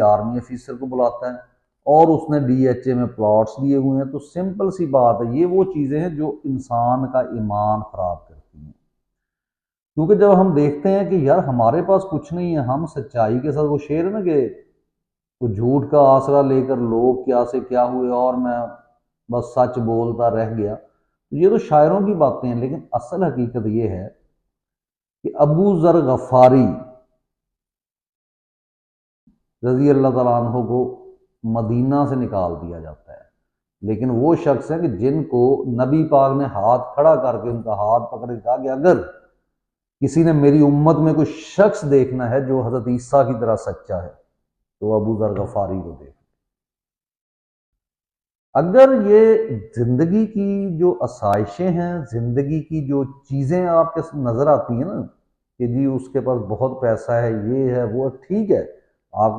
Army officer को बुलाता है और उसने डीएचए में प्लॉट्स दिए हुए हैं। तो सिंपल सी बात है, ये वो चीज़ें हैं जो इंसान का ईमान खराब करती हैं। क्योंकि जब हम देखते हैं कि यार हमारे पास कुछ नहीं है, हम सच्चाई के साथ, वो शेर है ना कि वो झूठ का आसरा लेकर लोग क्या से क्या हुए और मैं बस सच बोलता रह गया। ये तो शायरों की बातें हैं, लेकिन असल हकीकत ये है कि अबू जर गफारी रजी अल्लाह तआला अन्हु को मदीना से निकाल दिया जाता है, लेकिन वो शख्स है कि जिनको नबी पाक ने हाथ खड़ा करके उनका हाथ पकड़ के कहा कि अगर किसी ने मेरी उम्मत में कोई शख्स देखना है जो हजरत ईसा की तरह सच्चा है तो अबू जर गफारी को देख। अगर ये जिंदगी की जो आसाइशें हैं, जिंदगी की जो चीजें आपके नजर आती हैं ना कि जी उसके पास बहुत पैसा है, ये है वो, ठीक है, आपको